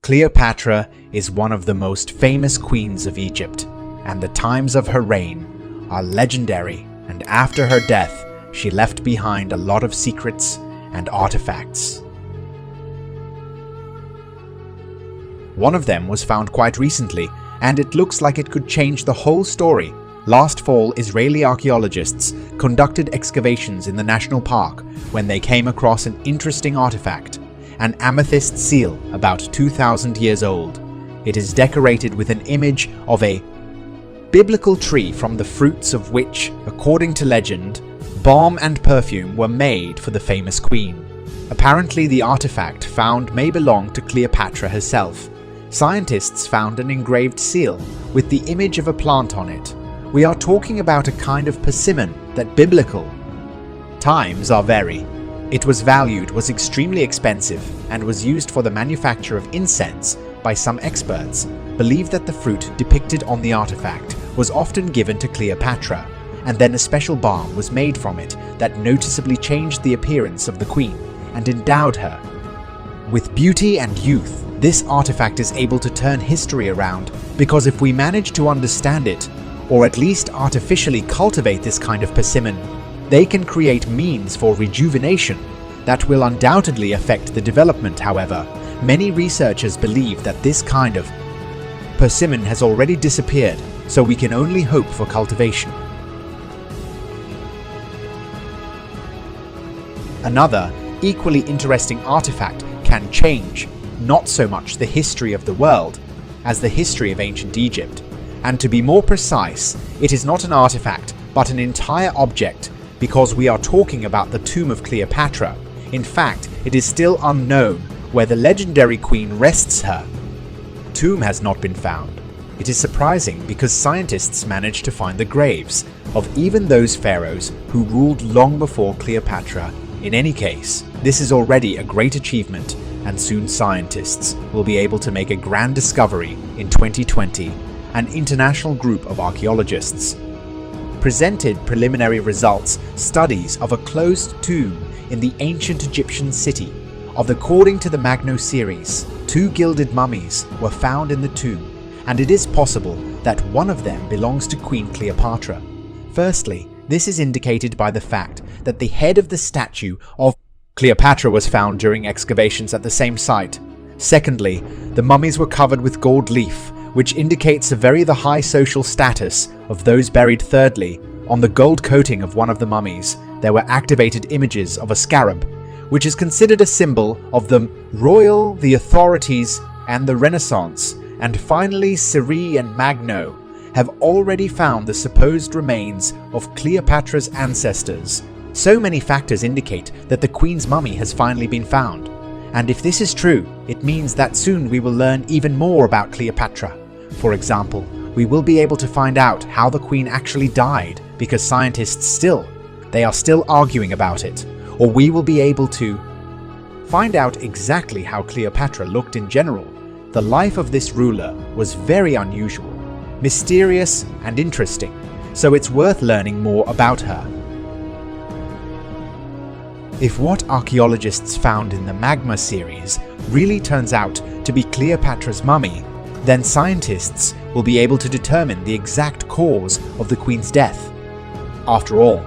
Cleopatra is one of the most famous queens of Egypt, and the times of her reign are legendary, and after her death, she left behind a lot of secrets and artifacts. One of them was found quite recently, and it looks like it could change the whole story. Last fall, Israeli archaeologists conducted excavations in the national park when they came across an interesting artifact, an amethyst seal about 2,000 years old. It is decorated with an image of a biblical tree from the fruits of which, according to legend, balm and perfume were made for the famous queen. Apparently, the artifact found may belong to Cleopatra herself. Scientists found an engraved seal with the image of a plant on it. We are talking about a kind of persimmon that biblical times are very. It was valued, was extremely expensive, and was used for the manufacture of incense. By some experts, believe that the fruit depicted on the artifact was often given to Cleopatra, and then a special balm was made from it that noticeably changed the appearance of the queen and endowed her with beauty and youth. This artifact is able to turn history around, because if we manage to understand it, or at least artificially cultivate this kind of persimmon, they can create means for rejuvenation that will undoubtedly affect the development. However, many researchers believe that this kind of persimmon has already disappeared, so we can only hope for cultivation. Another, equally interesting artifact can change not so much the history of the world as the history of ancient Egypt. And to be more precise, it is not an artifact but an entire object, because we are talking about the tomb of Cleopatra. In fact, it is still unknown where the legendary queen rests. Her tomb has not been found. It is surprising because scientists managed to find the graves of even those pharaohs who ruled long before Cleopatra. In any case, this is already a great achievement, and soon scientists will be able to make a grand discovery. In 2020, an international group of archaeologists presented preliminary results studies of a closed tomb in the ancient Egyptian city of. According to the Magno series, 2 gilded mummies were found in the tomb, and it is possible that one of them belongs to Queen Cleopatra. Firstly, this is indicated by the fact that the head of the statue of Cleopatra was found during excavations at the same site. Secondly, the mummies were covered with gold leaf, which indicates the high social status of those buried. Thirdly, on the gold coating of one of the mummies, there were activated images of a scarab, which is considered a symbol of the royal, the authorities, and the Renaissance. And finally, Siri and Magno have already found the supposed remains of Cleopatra's ancestors. So many factors indicate that the queen's mummy has finally been found. And if this is true, it means that soon we will learn even more about Cleopatra. For example, we will be able to find out how the queen actually died, because scientists they are still arguing about it. Or we will be able to find out exactly how Cleopatra looked in general. The life of this ruler was very unusual, mysterious, and interesting, so it's worth learning more about her. If what archaeologists found in the Magma series really turns out to be Cleopatra's mummy, then scientists will be able to determine the exact cause of the queen's death. After all,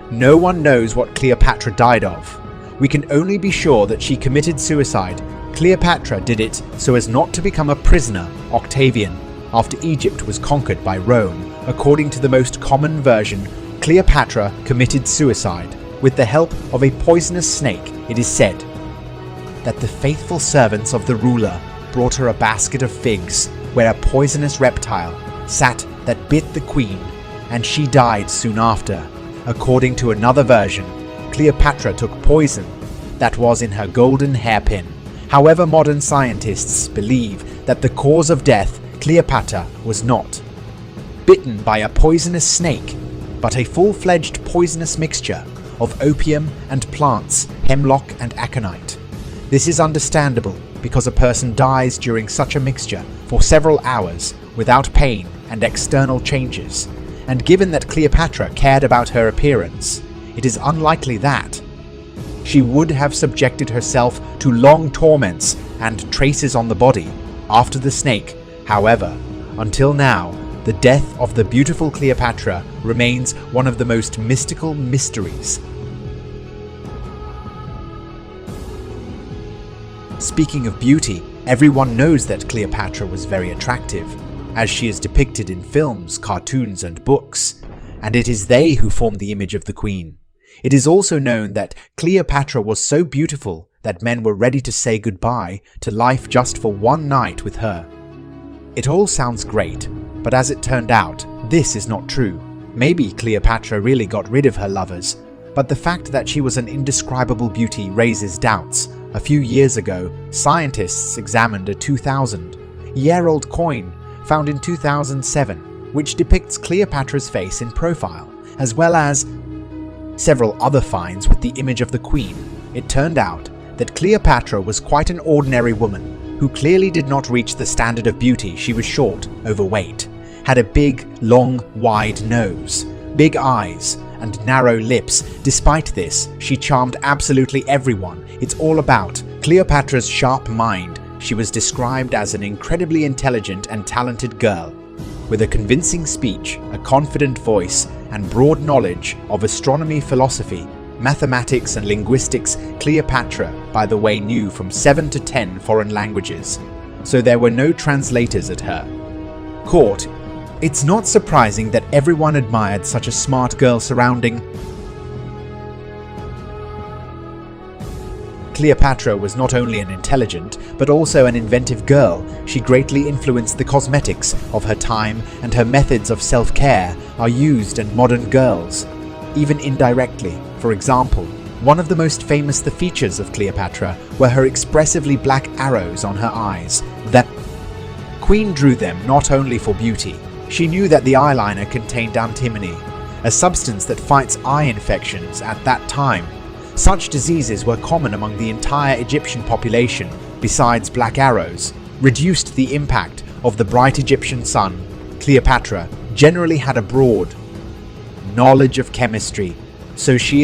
no one knows what Cleopatra died of. We can only be sure that she committed suicide. Cleopatra did it so as not to become a prisoner, Octavian, after Egypt was conquered by Rome. According to the most common version, Cleopatra committed suicide with the help of a poisonous snake. It is said that the faithful servants of the ruler brought her a basket of figs where a poisonous reptile sat that bit the queen, and she died soon after. According to another version, Cleopatra took poison that was in her golden hairpin. However, modern scientists believe that the cause of death, Cleopatra was not bitten by a poisonous snake, but a full-fledged poisonous mixture of opium and plants, hemlock and aconite. This is understandable because a person dies during such a mixture for several hours without pain and external changes, and given that Cleopatra cared about her appearance, it is unlikely that she would have subjected herself to long torments and traces on the body after the snake. However, until now, the death of the beautiful Cleopatra remains one of the most mystical mysteries. Speaking of beauty, everyone knows that Cleopatra was very attractive, as she is depicted in films, cartoons, and books, and it is they who form the image of the queen. It is also known that Cleopatra was so beautiful that men were ready to say goodbye to life just for one night with her. It all sounds great, but as it turned out, this is not true. Maybe Cleopatra really got rid of her lovers, but the fact that she was an indescribable beauty raises doubts. A few years ago, scientists examined a 2,000-year-old coin found in 2007, which depicts Cleopatra's face in profile, as well as several other finds with the image of the queen. It turned out that Cleopatra was quite an ordinary woman who clearly did not reach the standard of beauty. She was short, overweight, had a big, long, wide nose, big eyes, and narrow lips. Despite this, she charmed absolutely everyone. It's all about Cleopatra's sharp mind. She was described as an incredibly intelligent and talented girl, with a convincing speech, a confident voice, and broad knowledge of astronomy, philosophy, mathematics, and linguistics. Cleopatra, by the way, knew from 7 to 10 foreign languages, so there were no translators at her court. It's not surprising that everyone admired such a smart girl surrounding. Cleopatra was not only an intelligent, but also an inventive girl. She greatly influenced the cosmetics of her time, and her methods of self-care are used in modern girls, even indirectly. For example, one of the most famous features of Cleopatra were her expressively black arrows on her eyes. The queen drew them not only for beauty. She knew that the eyeliner contained antimony, a substance that fights eye infections at that time. Such diseases were common among the entire Egyptian population. Besides black arrows, reduced the impact of the bright Egyptian sun. Cleopatra generally had a broad knowledge of chemistry, so she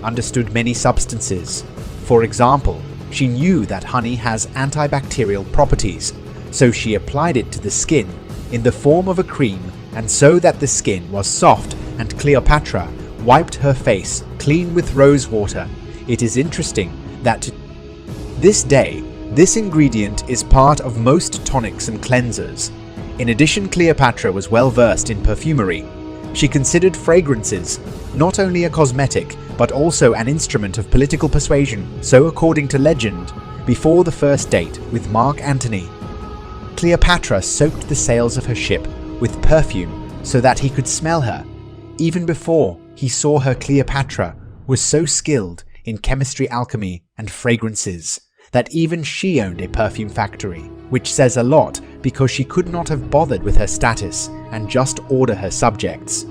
understood many substances. For example, she knew that honey has antibacterial properties, so she applied it to the skin in the form of a cream, and so that the skin was soft, and Cleopatra wiped her face clean with rose water. It is interesting that to this day, this ingredient is part of most tonics and cleansers. In addition, Cleopatra was well versed in perfumery. She considered fragrances not only a cosmetic, but also an instrument of political persuasion. So according to legend, before the first date with Mark Antony, Cleopatra soaked the sails of her ship with perfume so that he could smell her. Even before he saw her, Cleopatra was so skilled in chemistry, alchemy, and fragrances that even she owned a perfume factory, which says a lot because she could not have bothered with her status and just order her subjects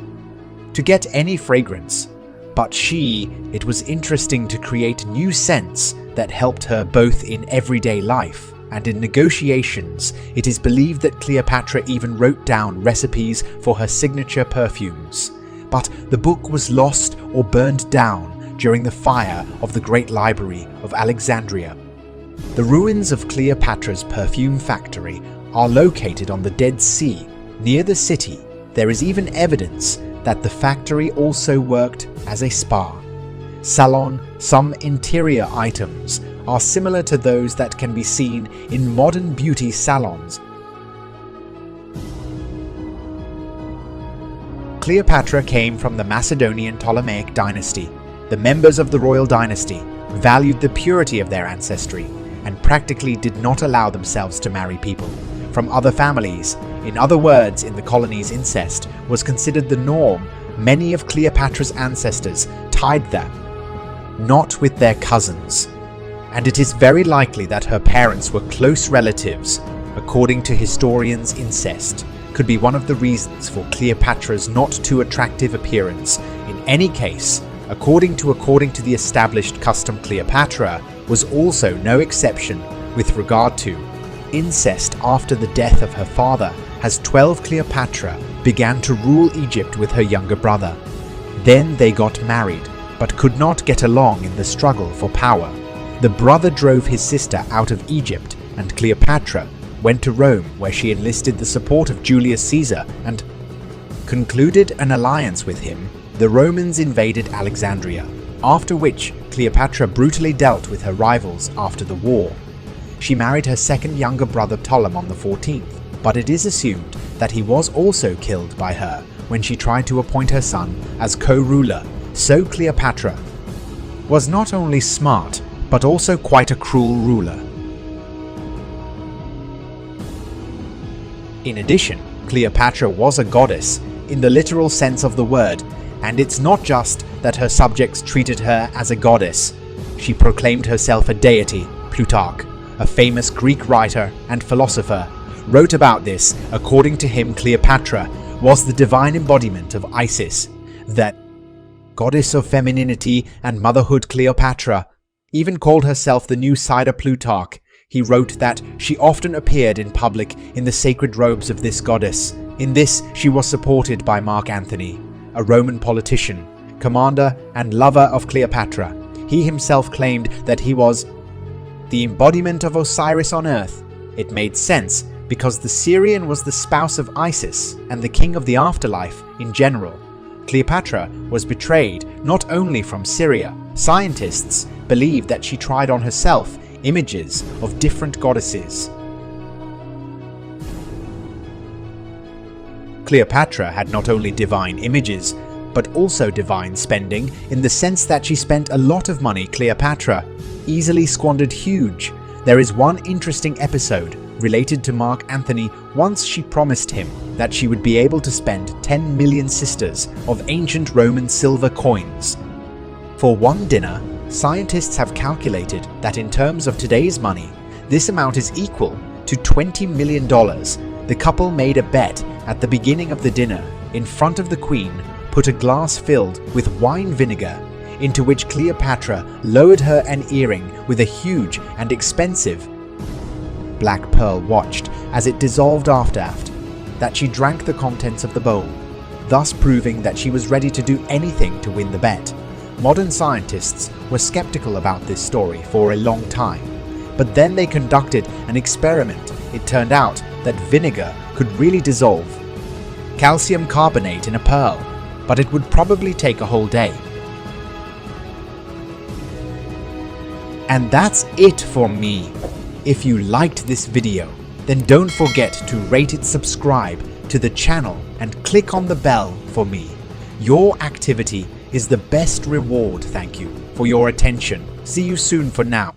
to get any fragrance. But it was interesting to create new scents that helped her both in everyday life and in negotiations. It is believed that Cleopatra even wrote down recipes for her signature perfumes. But the book was lost or burned down during the fire of the Great Library of Alexandria. The ruins of Cleopatra's perfume factory are located on the Dead Sea, near the city. There is even evidence that the factory also worked as a spa salon. Some interior items are similar to those that can be seen in modern beauty salons. Cleopatra came from the Macedonian Ptolemaic dynasty. The members of the royal dynasty valued the purity of their ancestry and practically did not allow themselves to marry people from other families. In other words, in the colonies, incest was considered the norm. Many of Cleopatra's ancestors tied them not with their cousins, and it is very likely that her parents were close relatives. According to historians, incest could be one of the reasons for Cleopatra's not too attractive appearance. In any case, according to the established custom, Cleopatra was also no exception with regard to incest. After the death of her father, as 12, Cleopatra began to rule Egypt with her younger brother. Then they got married, but could not get along in the struggle for power. The brother drove his sister out of Egypt and Cleopatra went to Rome, where she enlisted the support of Julius Caesar and concluded an alliance with him. The Romans invaded Alexandria, after which Cleopatra brutally dealt with her rivals after the war. She married her second younger brother Ptolemy XIV, but it is assumed that he was also killed by her when she tried to appoint her son as co-ruler. So Cleopatra was not only smart, but also quite a cruel ruler. In addition, Cleopatra was a goddess in the literal sense of the word, and it's not just that her subjects treated her as a goddess. She proclaimed herself a deity. Plutarch, a famous Greek writer and philosopher, wrote about this. According to him, Cleopatra was the divine embodiment of Isis, that goddess of femininity and motherhood. Cleopatra even called herself the new Cider. Plutarch, he wrote that she often appeared in public in the sacred robes of this goddess. In this, she was supported by Mark Antony, a Roman politician, commander and lover of Cleopatra. He himself claimed that he was the embodiment of Osiris on earth. It made sense because the Syrian was the spouse of Isis and the king of the afterlife in general. Cleopatra was betrayed not only from Syria. Scientists believe that she tried on herself images of different goddesses. Cleopatra had not only divine images, but also divine spending, in the sense that she spent a lot of money. Cleopatra easily squandered huge. There is one interesting episode related to Mark Antony. Once she promised him that she would be able to spend 10 million sisters of ancient Roman silver coins for one dinner. Scientists have calculated that in terms of today's money, this amount is equal to $20 million. The couple made a bet at the beginning of the dinner. In front of the queen, put a glass filled with wine vinegar, into which Cleopatra lowered her an earring with a huge and expensive black pearl, watched as it dissolved after that she drank the contents of the bowl, thus proving that she was ready to do anything to win the bet. Modern scientists were skeptical about this story for a long time, but then they conducted an experiment. It turned out that vinegar could really dissolve calcium carbonate in a pearl, but it would probably take a whole day. And that's it for me. If you liked this video, then don't forget to rate it, subscribe to the channel, and click on the bell for me. Your activity is the best reward. Thank you for your attention. See you soon for now.